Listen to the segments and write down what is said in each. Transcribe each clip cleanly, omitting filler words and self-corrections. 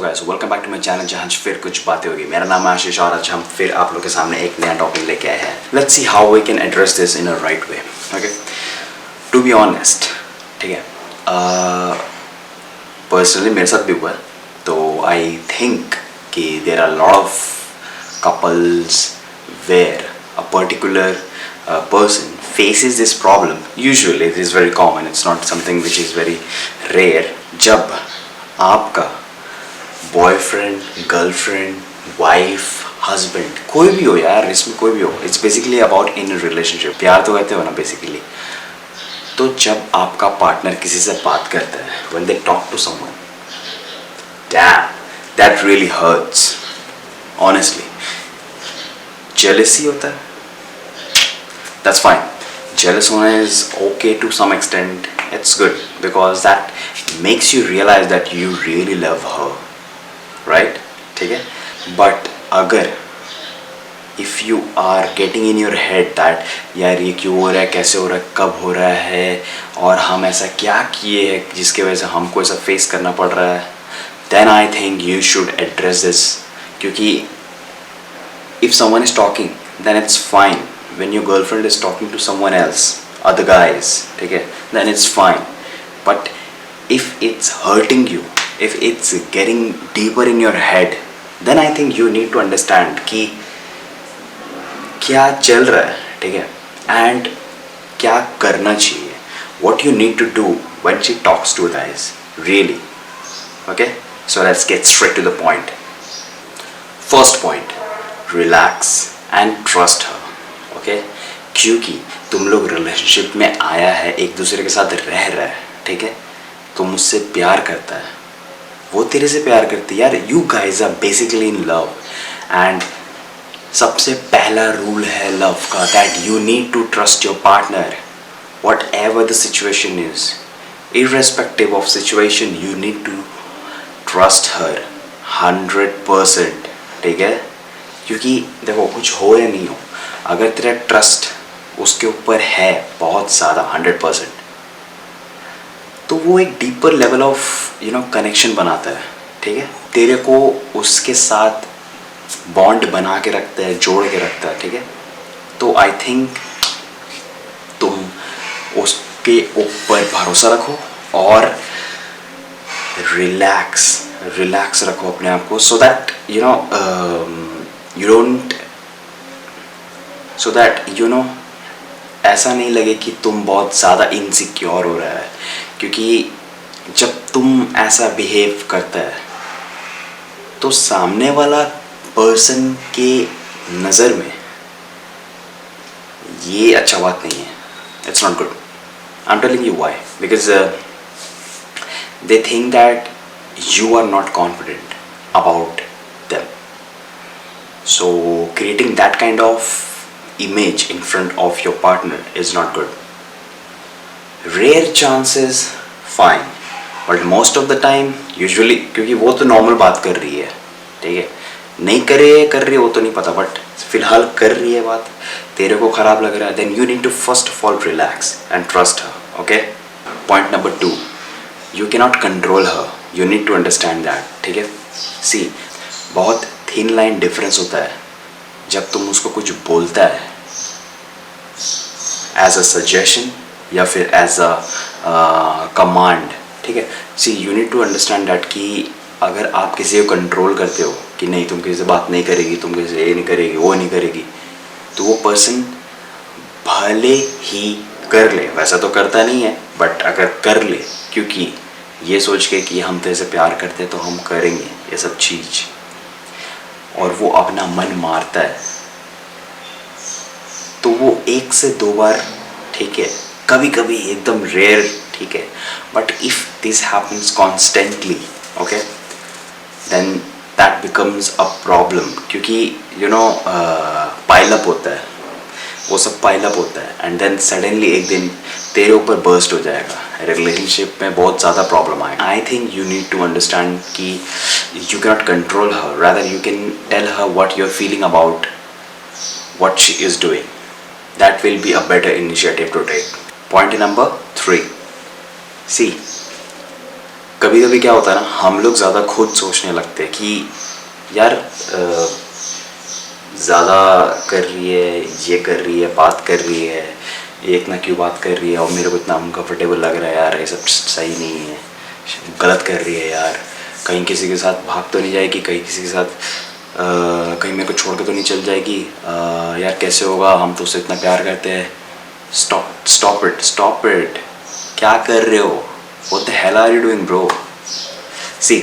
Guys welcome back to my channel जहाँ फिर कुछ बातें होगी। मेरा नाम है आशीष और आज हम फिर आप लोग के सामने एक नया टॉपिक लेके आए हैं। Let's see how we can address this in a right way. Okay, to be honest, ठीक है, पर्सनली मेरे साथ भी हुआ है, तो आई थिंक कि there are lot of couples where a particular person faces this problem. Usually it is very common, it's not something which is very rare. जब आपका बॉयफ्रेंड, गर्लफ्रेंड, वाइफ, हस्बैंड, कोई भी हो यार, इसमें कोई भी हो, it's basically about in relationship, प्यार तो कहते हो ना बेसिकली। तो जब आपका पार्टनर किसी से बात करता है, when they talk to someone, damn, that really hurts, honestly. Jealousy होता है, that's fine. Jealous होना is okay to some extent. It's good because that makes you realize that you really love her, right? ठीक है? But अगर if you are getting in your head that यार ये क्यों हो रहा है, कैसे हो रहा है, कब हो रहा है, और हम ऐसा क्या किए हैं जिसकी वजह से हमको ऐसा फेस करना पड़ रहा है, then I think you should address this. क्योंकि if someone is talking, then it's fine. When your girlfriend is talking to someone else, other guys, okay, then it's fine. But if it's hurting you, if it's getting deeper in your head, then I think you need to understand कि क्या चल रहा है, ठीक है, and क्या करना चाहिए. What you need to do when she talks to guys, really. Okay, so let's get straight to the point. First point. Relax and trust her, okay, क्योंकि तुम लोग रिलेशनशिप में आया है, एक दूसरे के साथ रह रहा है, ठीक है, तुम उससे प्यार करता है, वो तेरे से प्यार करती है यार, you guys are basically in love. And सबसे पहला रूल है लव का, that you need to trust your partner whatever the situation is, irrespective of situation, you need to trust her 100%, ठीक है. क्योंकि देखो, कुछ हो या नहीं हो, अगर तेरा ट्रस्ट उसके ऊपर है बहुत ज़्यादा 100%, तो वो एक डीपर लेवल ऑफ कनेक्शन बनाता है, ठीक है, तेरे को उसके साथ बॉन्ड बना के रखता है, जोड़ के रखता है, ठीक है. तो आई थिंक तुम उसके ऊपर भरोसा रखो और रिलैक्स रखो अपने आप को, सो दैट ऐसा नहीं लगे कि तुम बहुत ज़्यादा इनसिक्योर हो रहा है. क्योंकि जब तुम ऐसा बिहेव करता है तो सामने वाला पर्सन के नज़र में ये अच्छा बात नहीं है. It's not good. I am telling you why. Because they think that you are not confident about them. So creating that kind of image in front of your partner is not good. Rare chances, fine, but most of the time usually, क्योंकि वो तो normal बात कर रही है, ठीक है, नहीं कर रही है वो तो नहीं पता, बट फिलहाल कर रही है बात, तेरे को खराब लग रहा है, then you need to first of all relax and trust her. Okay, point number 2, you cannot control her. You need to understand that, ठीक है. सी, बहुत थिन लाइन डिफरेंस होता है जब तुम उसको कुछ बोलता है एज अ सजेशन या फिर एज अ कमांड, ठीक है. See, you need to understand that कि अगर आप किसी को कंट्रोल करते हो कि नहीं, तुम किसी से बात नहीं करेगी, तुम किसी से ये नहीं करेगी, वो नहीं करेगी, तो वो पर्सन भले ही कर ले, वैसा तो करता नहीं है, बट अगर कर ले क्योंकि ये सोच के कि हम तेरे से प्यार करते हैं तो हम करेंगे ये सब चीज़, और वो अपना मन मारता है, तो वो 1 से 2 बार ठीक है, कभी कभी एकदम रेयर, ठीक है, but if this happens constantly, okay, then that becomes a problem. क्योंकि पाइल अप होता है, वो सब पाइल अप होता है, एंड देन सडनली एक दिन तेरे ऊपर बर्स्ट हो जाएगा, रिलेशनशिप में बहुत ज़्यादा प्रॉब्लम आएगा. I think you need to understand कि you can not control her, rather you can tell her what you are feeling about what she is doing. That will be a better initiative to take. Point number 3, see, कभी कभी क्या होता है ना, हम लोग ज़्यादा खुद सोचने लगते हैं कि यार ज़्यादा कर रही है, ये कर रही है, बात कर रही है, ये इतना क्यों बात कर रही है, और मेरे को इतना अनकम्फर्टेबल लग रहा है यार, ये सब सही नहीं है, गलत कर रही है यार, कहीं किसी के साथ भाग तो नहीं जाएगी, कहीं किसी के साथ कहीं मेरे को छोड़ के तो नहीं चल जाएगी, यार कैसे होगा, हम तो उससे इतना प्यार करते हैं। स्टॉप इट, क्या कर रहे हो, what the hell are you doing bro. See,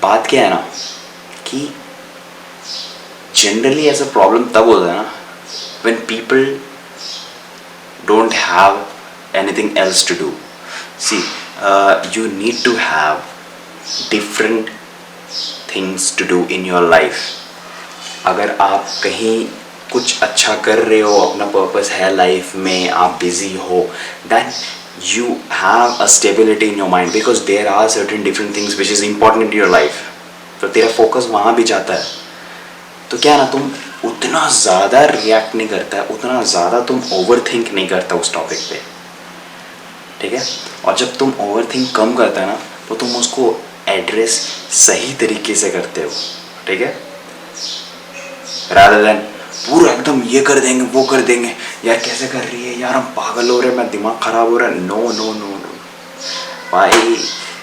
बात क्या है ना कि जनरली ऐसा प्रॉब्लम तब होता है ना when people don't have anything else to do. See, you need to have different things to do in your life. अगर आप कहीं कुछ अच्छा कर रहे हो, अपना पर्पस है लाइफ में, आप बिजी हो, then you have a stability in your mind because there are certain different things which is important in your life. तो तेरा फोकस वहाँ भी जाता है, तो क्या ना तुम उतना ज़्यादा रिएक्ट नहीं करता है, उतना ज़्यादा तुम ओवर थिंक नहीं करता उस टॉपिक पे, ठीक है। और जब तुम ओवर थिंक कम करता है ना, तो तुम उसको एड्रेस सही तरीके से करते हो, ठीक है, रादर देन पूरा एकदम ये कर देंगे वो कर देंगे, यार कैसे कर रही है, यार हम पागल हो रहे हैं, मैं दिमाग ख़राब हो रहा है। नो नो नो नो भाई,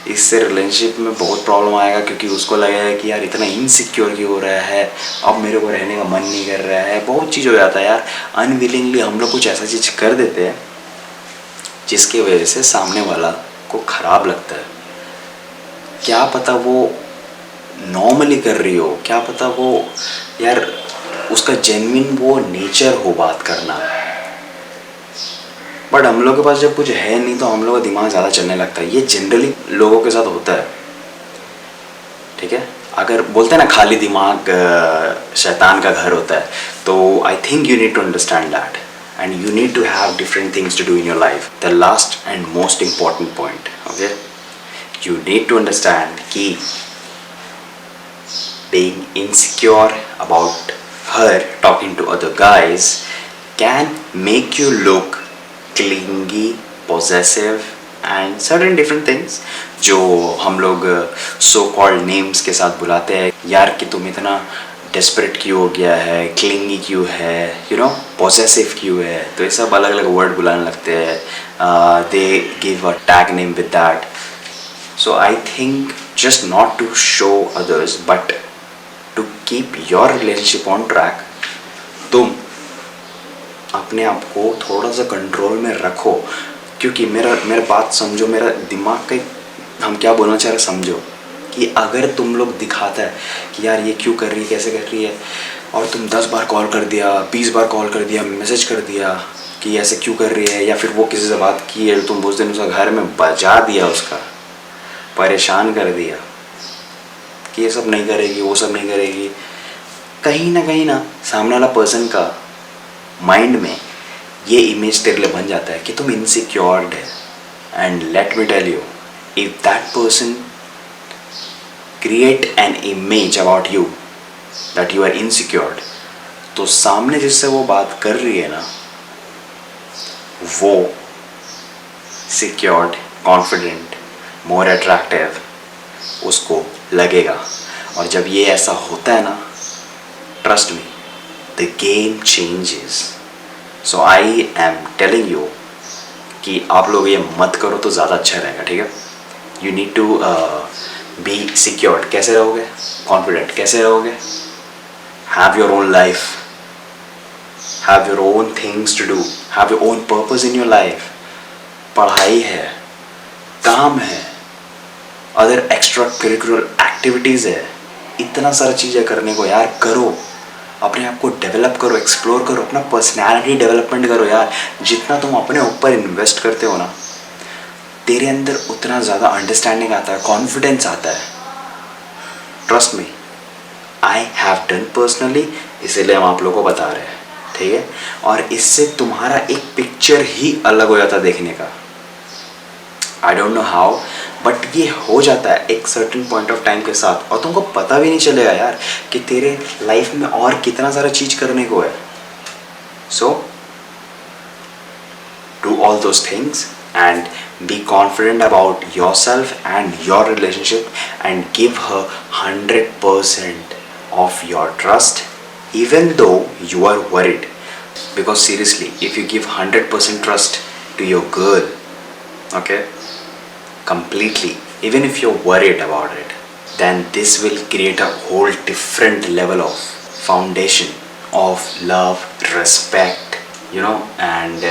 इससे रिलेशनशिप में बहुत प्रॉब्लम आएगा, क्योंकि उसको लगेगा कि यार इतना इनसिक्योर क्यों हो रहा है, अब मेरे को रहने का मन नहीं कर रहा है, बहुत चीज़ हो जाता है यार। अनविलिंगली हम लोग कुछ ऐसा चीज़ कर देते हैं जिसकी वजह से सामने वाला को ख़राब लगता है। क्या पता वो नॉर्मली कर रही हो, क्या पता वो यार उसका जेन्युइन वो नेचर हो बात करना, बट हम लोग के पास जब कुछ है नहीं तो हम लोग का दिमाग ज़्यादा चलने लगता है। ये जनरली लोगों के साथ होता है, ठीक है। अगर बोलते हैं ना खाली दिमाग शैतान का घर होता है, तो I think you need to understand that and you need to have different things to do in your life. The last and most important point, okay, you need to understand कि being insecure about her talking to other guys can make you look clingy, possessive and certain different things जो हम लोग so called names के साथ बुलाते हैं, यार कि तुम इतना desperate क्यों हो गया है, clingy क्यों है, you know, possessive क्यों है, तो ये सब अलग अलग word बुलाने लगते हैं, they give a tag name with that. So I think just not to show others but to keep your relationship on track, तुम अपने आप को थोड़ा सा कंट्रोल में रखो। क्योंकि मेरा बात समझो, मेरा दिमाग का हम क्या बोलना चाह रहे समझो, कि अगर तुम लोग दिखाता है कि यार ये क्यों कर रही है, कैसे कर रही है, और तुम 10 बार कॉल कर दिया, 20 बार कॉल कर दिया, मैसेज कर दिया कि ऐसे क्यों कर रही है, या फिर वो किसी से बात की है, तुम उस दिन उसका घर में बजा दिया, उसका परेशान कर दिया कि ये सब नहीं करेगी, वो सब नहीं करेगी, कहीं ना सामने वाला पर्सन का माइंड में ये इमेज तेरे लिए बन जाता है कि तुम इनसिक्योर्ड है। And let me tell you, if that person create an image about you that you are insecured, तो सामने जिससे वो बात कर रही है ना, वो सिक्योर्ड, कॉन्फिडेंट, मोर अट्रैक्टिव उसको लगेगा। और जब ये ऐसा होता है ना, trust me, the game changes. So I am telling you कि आप लोग ये मत करो तो ज़्यादा अच्छा रहेगा, ठीक है। You need to be secured. कैसे रहोगे? कॉन्फिडेंट। कैसे रहोगे? Have your own life, have your own things to do, have your own purpose in your life. पढ़ाई है, काम है, अदर एक्स्ट्रा करिकुलर एक्टिविटीज़ है, इतना सारा चीज़ें करने को यार करो। अपने आप को डेवलप करो, एक्सप्लोर करो, अपना पर्सनैलिटी डेवलपमेंट करो यार। जितना तुम अपने ऊपर इन्वेस्ट करते हो ना, तेरे अंदर उतना ज़्यादा अंडरस्टैंडिंग आता है, कॉन्फिडेंस आता है। Trust me, I have done personally, इसीलिए हम आप लोगों को बता रहे हैं, ठीक है। और इससे तुम्हारा एक पिक्चर ही अलग हो जाता है देखने का। I don't know how, but ये हो जाता है एक सर्टेन पॉइंट ऑफ टाइम के साथ, और तुमको पता भी नहीं चलेगा यार कि तेरे लाइफ में और कितना सारा चीज़ करने को है। So do all those things and be confident about yourself and your relationship and give her 100% of your trust even though you are worried. Because seriously, if you give 100% trust to your girl, okay, completely, even if you're worried about it, then this will create a whole different level of foundation of love, respect, and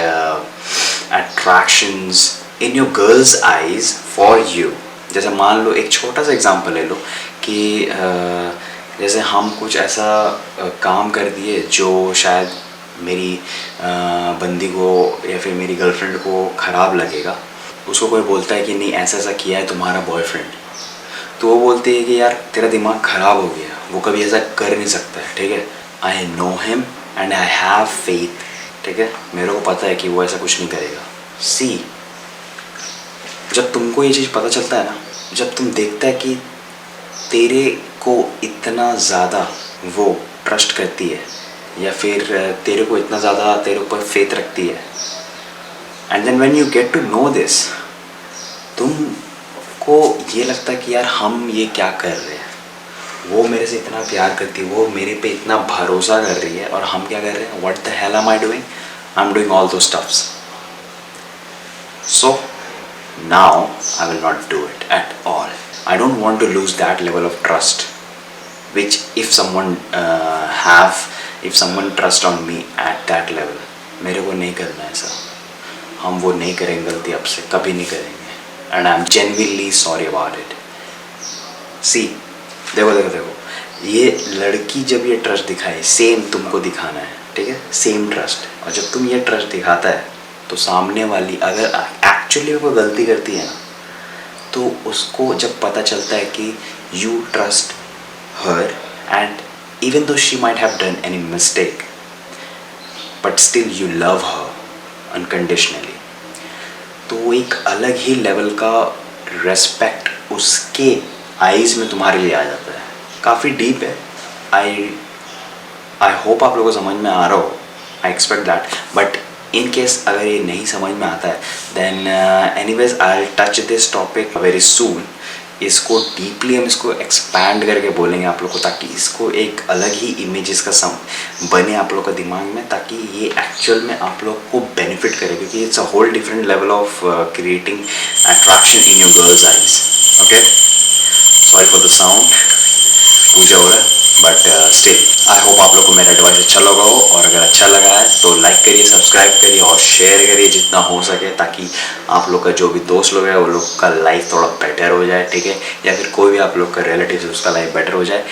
attractions in your girl's eyes for you. जैसे मान लो, एक छोटा सा example ले लो कि जैसे हम कुछ ऐसा काम कर दिए जो शायद मेरी बंदी को या फिर मेरी गर्लफ्रेंड को ख़राब लगेगा. उसको कोई बोलता है कि नहीं ऐसा ऐसा किया है तुम्हारा बॉयफ्रेंड, तो वो बोलती है कि यार तेरा दिमाग ख़राब हो गया, वो कभी ऐसा कर नहीं सकता है. ठीक है, I know him and I have faith. ठीक है, मेरे को पता है कि वो ऐसा कुछ नहीं करेगा. सी, जब तुमको ये चीज़ पता चलता है ना, जब तुम देखता है कि तेरे को इतना ज़्यादा वो ट्रस्ट करती है या फिर तेरे को इतना ज़्यादा तेरे ऊपर फेथ रखती है, and then when you get to know this, तुमको ये लगता है कि यार हम ये क्या कर रहे हैं. वो मेरे से इतना प्यार करती है, वो मेरे पे इतना भरोसा कर रही है, और हम क्या कर रहे हैं. What the hell am I doing? I am doing all those stuffs. So now I will not do it at all. I don't want to lose that level of trust, which if someone trust on me at that level, मेरे को नहीं करना है ऐसा. हम वो नहीं करेंगे गलती, अब से कभी नहीं करेंगे, and I'm genuinely sorry about it. See, देखो, ये लड़की जब ये ट्रस्ट दिखाए, सेम तुमको दिखाना है. ठीक है, सेम ट्रस्ट. और जब तुम ये ट्रस्ट दिखाता है तो सामने वाली अगर एक्चुअली वो गलती करती है ना, तो उसको जब पता चलता है कि you trust her and even though she might have done any mistake, but still you love her unconditionally, तो वो एक अलग ही लेवल का रेस्पेक्ट उसके आईज में तुम्हारे लिए आ जाता है. काफ़ी डीप है. आई होप आप लोगों को समझ में आ रहा हो. I expect that. But in case अगर ये नहीं समझ में आता है, then anyways I will touch this topic very soon. इसको डीपली हम इसको एक्सपैंड करके बोलेंगे आप लोग को, ताकि इसको एक अलग ही इमेजेस का बने आप लोग का दिमाग में, ताकि ये एक्चुअल में आप लोग को बेनिफिट करे, क्योंकि it's a whole different level of creating attraction in your girls eyes. Okay, sorry for the sound, पूजा हो रहा है, बट स्टिल आई होप आप लोग को मेरा एडवाइस अच्छा लगा हो. और अगर अच्छा लगा है तो लाइक करिए, सब्सक्राइब करिए और शेयर करिए जितना हो सके, ताकि आप लोग का जो भी दोस्त लोग है वो लोग का लाइफ थोड़ा बेटर हो जाए. ठीक है, या फिर कोई भी आप लोग का रिलेटिव है उसका लाइफ बेटर हो जाए.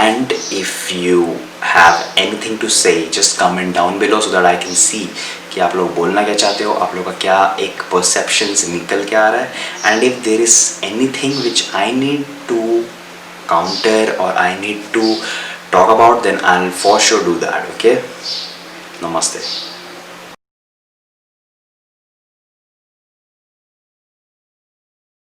And if you have anything to say, just comment down below so that I can see कि आप लोग बोलना क्या चाहते हो, आप लोग का क्या एक परसेप्शंस निकल के आ रहा है. And if there is anything which I need to counter or I need to talk about, then I'll for sure do that. Okay, namaste.